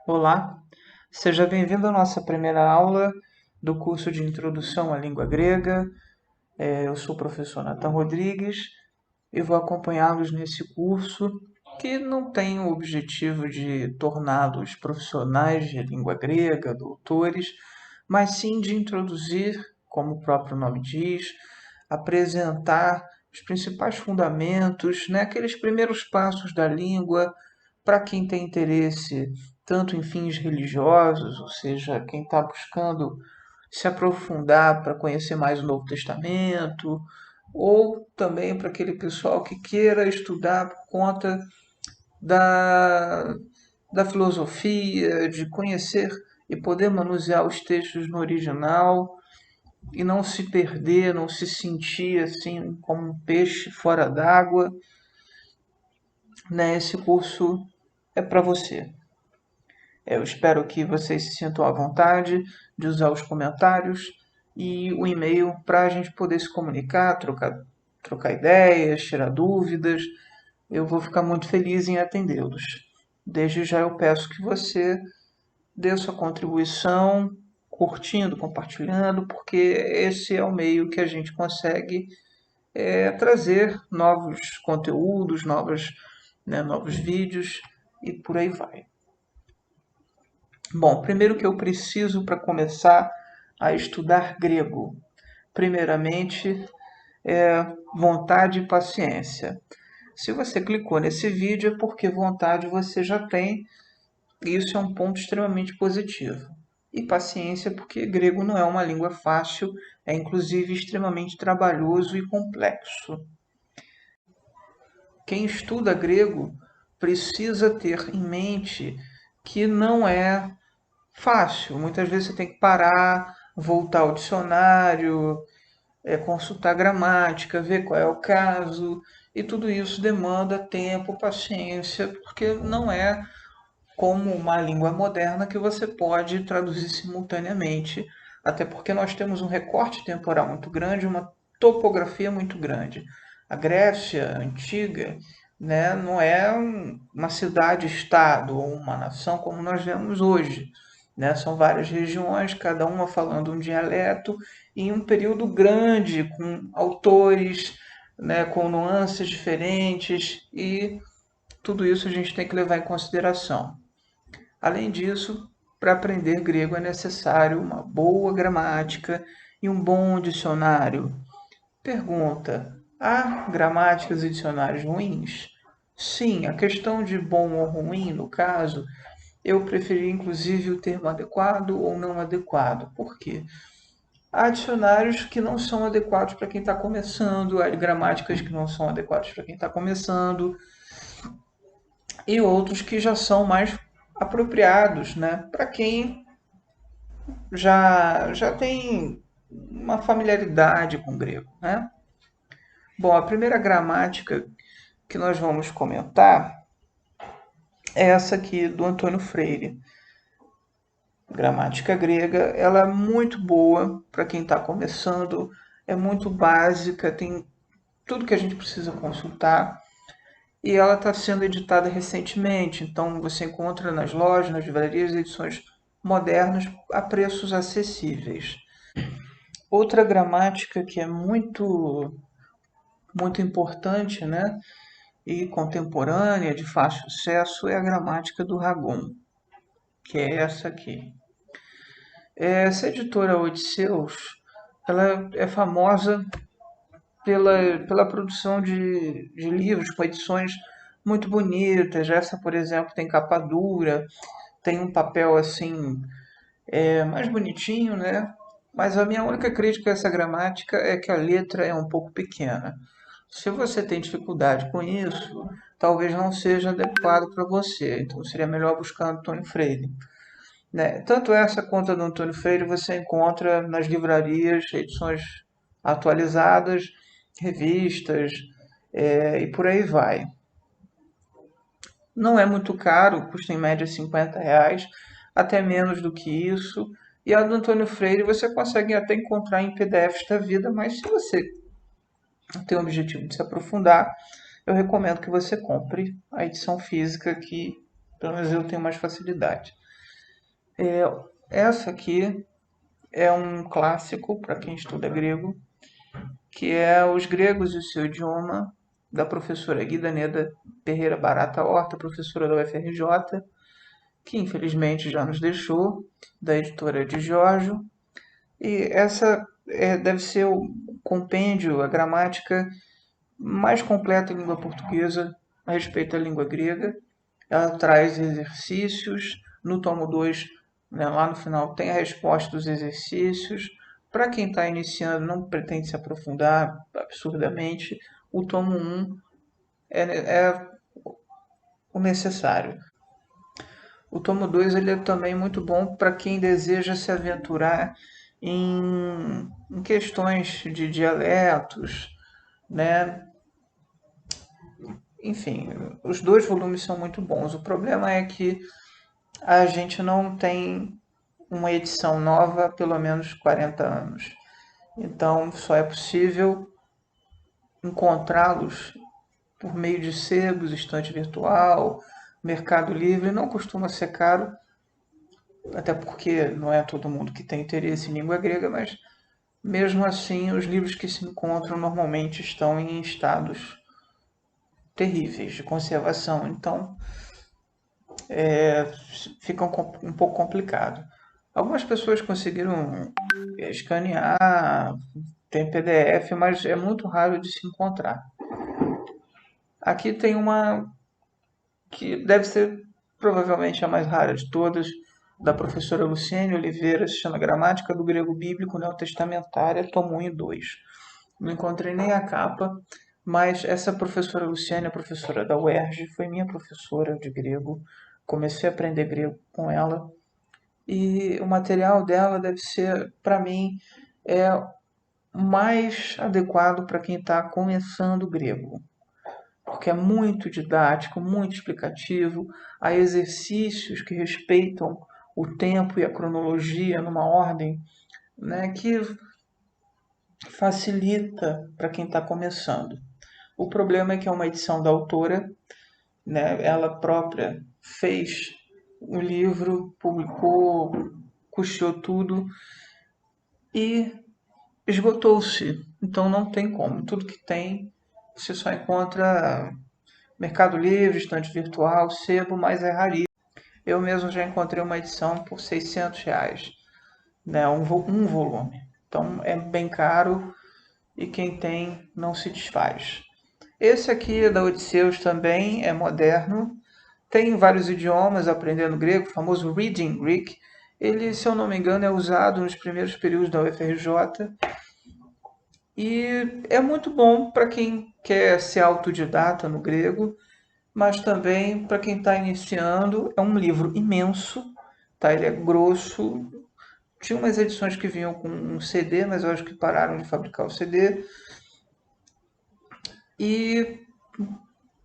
Olá, seja bem-vindo à nossa primeira aula do curso de Introdução à Língua Grega. Eu sou o professor Nathan Rodrigues e vou acompanhá-los nesse curso que não tem o objetivo de torná-los profissionais de língua grega, doutores, mas sim de introduzir, como o próprio nome diz, apresentar os principais fundamentos, né, aqueles primeiros passos da língua para quem tem interesse tanto em fins religiosos, ou seja, quem está buscando se aprofundar para conhecer mais o Novo Testamento, ou também para aquele pessoal que queira estudar por conta da, da filosofia, de conhecer e poder manusear os textos no original e não se perder, não se sentir assim como um peixe fora d'água, né? Esse curso é para você. Eu espero que vocês se sintam à vontade de usar os comentários e o e-mail para a gente poder se comunicar, trocar ideias, tirar dúvidas. Eu vou ficar muito feliz em atendê-los. Desde já eu peço que você dê sua contribuição, curtindo, compartilhando, porque esse é o meio que a gente consegue trazer novos conteúdos, novos vídeos e por aí vai. Bom, primeiro que eu preciso para começar a estudar grego. Primeiramente, vontade e paciência. Se você clicou nesse vídeo é porque vontade você já tem, e isso é um ponto extremamente positivo. E paciência porque grego não é uma língua fácil, é inclusive extremamente trabalhoso e complexo. Quem estuda grego precisa ter em mente que não é fácil. Muitas vezes você tem que parar, voltar ao dicionário, consultar a gramática, ver qual é o caso, e tudo isso demanda tempo, paciência, porque não é como uma língua moderna que você pode traduzir simultaneamente, até porque nós temos um recorte temporal muito grande, uma topografia muito grande. A Grécia antiga, né, não é uma cidade-estado ou uma nação como nós vemos hoje. Né? São várias regiões, cada uma falando um dialeto, em um período grande, com autores, né, com nuances diferentes, e tudo isso a gente tem que levar em consideração. Além disso, para aprender grego é necessário uma boa gramática e um bom dicionário. Pergunta: há gramáticas e dicionários ruins? Sim, a questão de bom ou ruim, no caso, eu preferi inclusive o termo adequado ou não adequado. Por quê? Há dicionários que não são adequados para quem está começando, há gramáticas que não são adequadas para quem está começando, e outros que já são mais apropriados, né, para quem já tem uma familiaridade com o grego, né? Bom, a primeira gramática que nós vamos comentar é essa aqui do Antônio Freire. Gramática grega, ela é muito boa para quem está começando, é muito básica, tem tudo que a gente precisa consultar e ela está sendo editada recentemente, então você encontra nas lojas, nas livrarias, edições modernas a preços acessíveis. Outra gramática que é muito importante, né, e contemporânea, de fácil acesso, é a gramática do Ragon, que é essa aqui. Essa editora Odisseus, ela é famosa pela produção de livros com edições muito bonitas. Essa, por exemplo, tem capa dura, tem um papel assim mais bonitinho, né? Mas a minha única crítica a essa gramática é que a letra é um pouco pequena. Se você tem dificuldade com isso, talvez não seja adequado para você. Então seria melhor buscar Antônio Freire. Né? Tanto essa quanto a do Antônio Freire você encontra nas livrarias, edições atualizadas, revistas e por aí vai. Não é muito caro, custa em média R$ 50, até menos do que isso. E a do Antônio Freire você consegue até encontrar em PDFs da vida, mas se você tem o objetivo de se aprofundar, eu recomendo que você compre a edição física, que pelo menos eu tenho mais facilidade. Essa aqui é um clássico para quem estuda grego, que é Os Gregos e o Seu Idioma, da professora Guida Neda Ferreira Barata Horta, professora da UFRJ, que infelizmente já nos deixou, da editora de Giorgio. E essa deve ser o compêndio, a gramática mais completa em língua portuguesa a respeito da língua grega. Ela traz exercícios. No tomo 2, né, lá no final, tem a resposta dos exercícios. Para quem está iniciando, não pretende se aprofundar absurdamente, o tomo 1 é o necessário. O tomo 2 ele é também muito bom para quem deseja se aventurar em questões de dialetos, né? Enfim, os dois volumes são muito bons. O problema é que a gente não tem uma edição nova há pelo menos 40 anos. Então, só é possível encontrá-los por meio de sebos, estante virtual, Mercado Livre. Não costuma ser caro, até porque não é todo mundo que tem interesse em língua grega, mas mesmo assim, os livros que se encontram normalmente estão em estados terríveis de conservação. Então, fica um pouco complicado. Algumas pessoas conseguiram escanear, tem PDF, mas é muito raro de se encontrar. Aqui tem uma que deve ser provavelmente a mais rara de todas, da professora Luciene Oliveira, se chama Gramática do Grego Bíblico Neotestamentária, tomo 1 e 2. Não encontrei nem a capa, mas essa professora Luciene, a professora da UERJ, foi minha professora de grego. Comecei a aprender grego com ela. E o material dela deve ser, para mim, mais adequado para quem está começando grego. Porque é muito didático, muito explicativo. Há exercícios que respeitam o tempo e a cronologia numa ordem, né, que facilita para quem está começando. O problema é que é uma edição da autora, né, ela própria fez o livro, publicou, custeou tudo e esgotou-se. Então não tem como. Tudo que tem você só encontra Mercado Livre, estante virtual, sebo, mas é raríssimo. Eu mesmo já encontrei uma edição por R$ 600, né, um volume. Então é bem caro e quem tem não se desfaz. Esse aqui da Odisseus também é moderno, tem vários idiomas, aprendendo grego, o famoso Reading Greek. Ele, se eu não me engano, é usado nos primeiros períodos da UFRJ e é muito bom para quem quer ser autodidata no grego, mas também para quem está iniciando. É um livro imenso, tá? Ele é grosso. Tinha umas edições que vinham com um CD, mas eu acho que pararam de fabricar o CD. E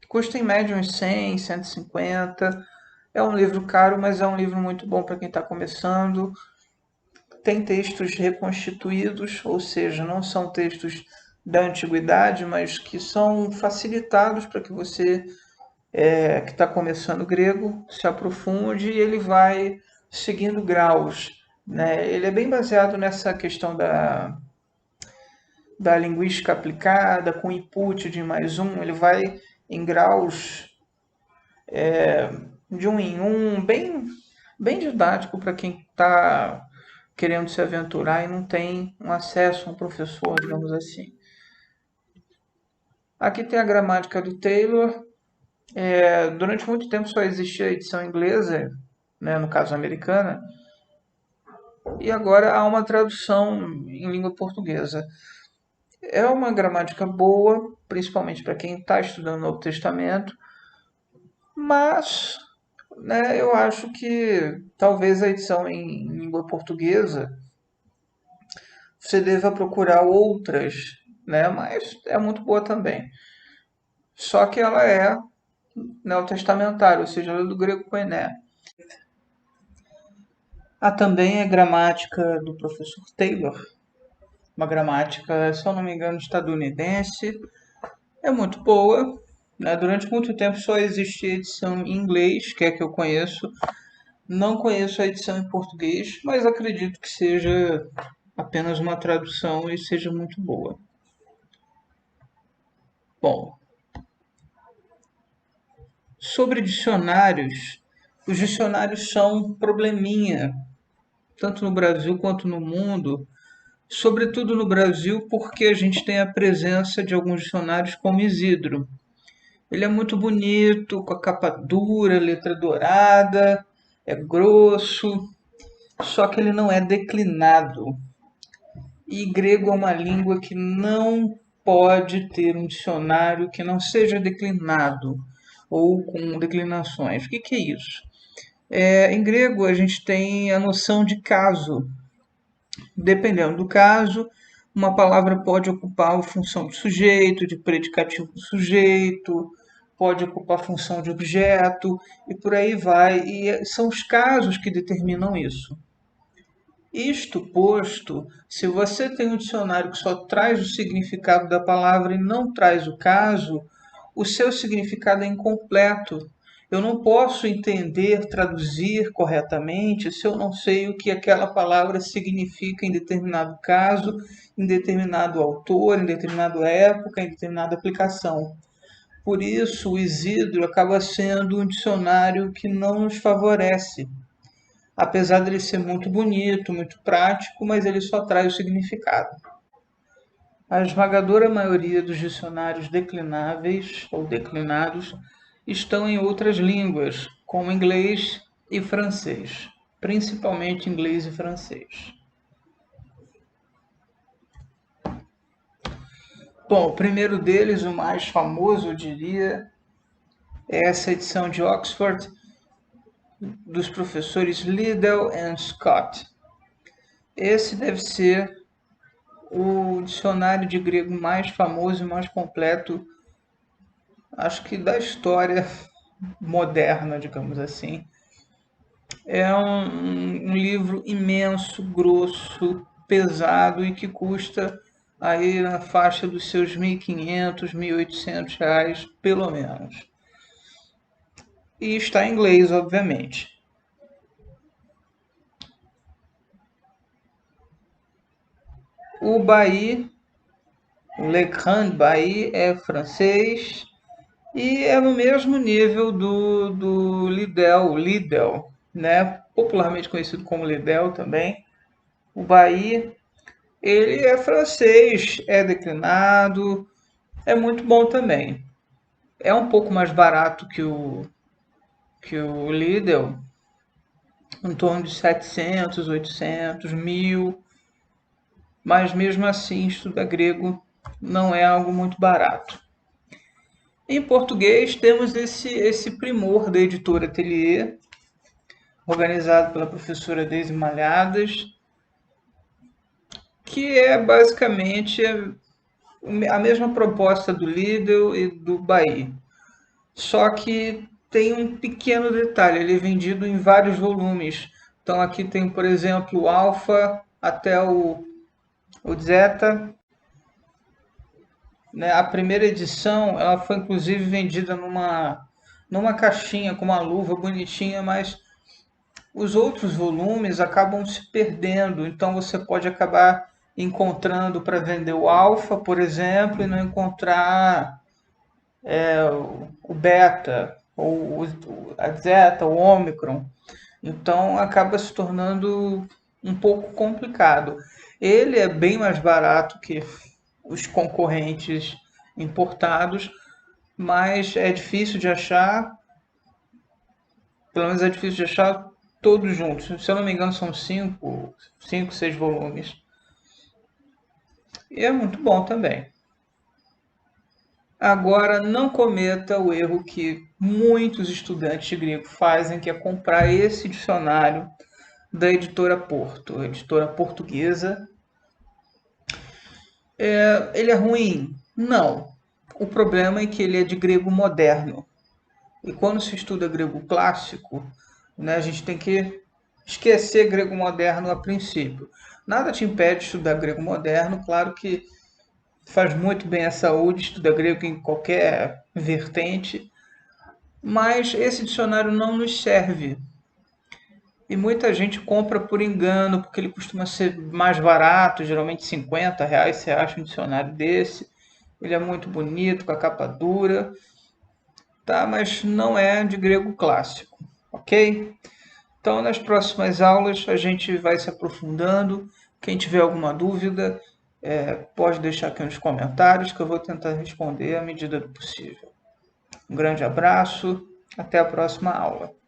custa em média uns 100, 150. É um livro caro, mas é um livro muito bom para quem está começando. Tem textos reconstituídos, ou seja, não são textos da antiguidade, mas que são facilitados para que você, que está começando grego, se aprofunde e ele vai seguindo graus, né? Ele é bem baseado nessa questão da linguística aplicada, com input de mais um, ele vai em graus de um em um, bem didático para quem está querendo se aventurar e não tem um acesso a um professor, digamos assim. Aqui tem a gramática do Taylor. Durante muito tempo só existia a edição inglesa, né, no caso americana, e agora há uma tradução em língua portuguesa. É uma gramática boa, principalmente para quem está estudando o Novo Testamento, mas, né, eu acho que talvez a edição em língua portuguesa você deva procurar outras, né, mas é muito boa também. Só que ela é neotestamentária, ou seja, ela é do grego koiné. Há também a gramática do professor Taylor, uma gramática, se eu não me engano, estadunidense. É muito boa, né? Durante muito tempo só existia edição em inglês, que é a que eu conheço, Não conheço a edição em português, mas acredito que seja apenas uma tradução e seja muito boa. Bom, sobre dicionários, os dicionários são um probleminha, tanto no Brasil quanto no mundo, sobretudo no Brasil, porque a gente tem a presença de alguns dicionários como Isidro. Ele é muito bonito, com a capa dura, letra dourada, é grosso, só que ele não é declinado. E grego é uma língua que não pode ter um dicionário que não seja declinado ou com declinações. O que é isso? Em grego, a gente tem a noção de caso. Dependendo do caso, uma palavra pode ocupar a função de sujeito, de predicativo do sujeito, pode ocupar a função de objeto e por aí vai. E são os casos que determinam isso. Isto posto, se você tem um dicionário que só traz o significado da palavra e não traz o caso, o seu significado é incompleto. Eu não posso entender, traduzir corretamente se eu não sei o que aquela palavra significa em determinado caso, em determinado autor, em determinada época, em determinada aplicação. Por isso, o Isidro acaba sendo um dicionário que não nos favorece. Apesar dele ser muito bonito, muito prático, mas ele só traz o significado. A esmagadora maioria dos dicionários declináveis ou declinados estão em outras línguas, como inglês e francês, principalmente inglês e francês. Bom, o primeiro deles, o mais famoso, eu diria, é essa edição de Oxford dos professores Liddell e Scott. Esse deve ser o dicionário de grego mais famoso e mais completo, acho que da história moderna, digamos assim. É um livro imenso, grosso, pesado e que custa aí na faixa dos seus 1.500, 1.800 reais, pelo menos. E está em inglês, obviamente. O Bailly, o Le Grand Bailly, é francês e é no mesmo nível do Liddell, né? Popularmente conhecido como Liddell também. O Bailly, ele é francês, é declinado, é muito bom também. É um pouco mais barato que o Lidl, em torno de 700, 800, 1000, mas mesmo assim estudar grego não é algo muito barato. Em português temos esse primor da editora Atelier, organizado pela professora Deise Malhadas, que é basicamente a mesma proposta do Lidl e do Bahia. Só que tem um pequeno detalhe, ele é vendido em vários volumes. Então aqui tem, por exemplo, o Alpha até o Zeta. Né? A primeira edição ela foi inclusive vendida numa caixinha com uma luva bonitinha, mas os outros volumes acabam se perdendo. Então você pode acabar encontrando para vender o Alpha, por exemplo, e não encontrar o beta, ou a zeta, o ômicron. Então acaba se tornando um pouco complicado. Ele é bem mais barato que os concorrentes importados, mas é difícil de achar, pelo menos é difícil de achar todos juntos. Se eu não me engano, são cinco, 6 volumes. E é muito bom também. Agora, não cometa o erro que muitos estudantes de grego fazem, que é comprar esse dicionário da editora Porto, editora portuguesa. Ele é ruim? Não. O problema é que ele é de grego moderno. E quando se estuda grego clássico, né, a gente tem que esquecer grego moderno a princípio. Nada te impede de estudar grego moderno, claro que faz muito bem à saúde estudar grego em qualquer vertente, mas esse dicionário não nos serve. E muita gente compra por engano, porque ele costuma ser mais barato, geralmente R$ 50 você acha um dicionário desse. Ele é muito bonito, com a capa dura, tá? Mas não é de grego clássico, ok? Então, nas próximas aulas, a gente vai se aprofundando. Quem tiver alguma dúvida, pode deixar aqui nos comentários que eu vou tentar responder à medida do possível. Um grande abraço, até a próxima aula.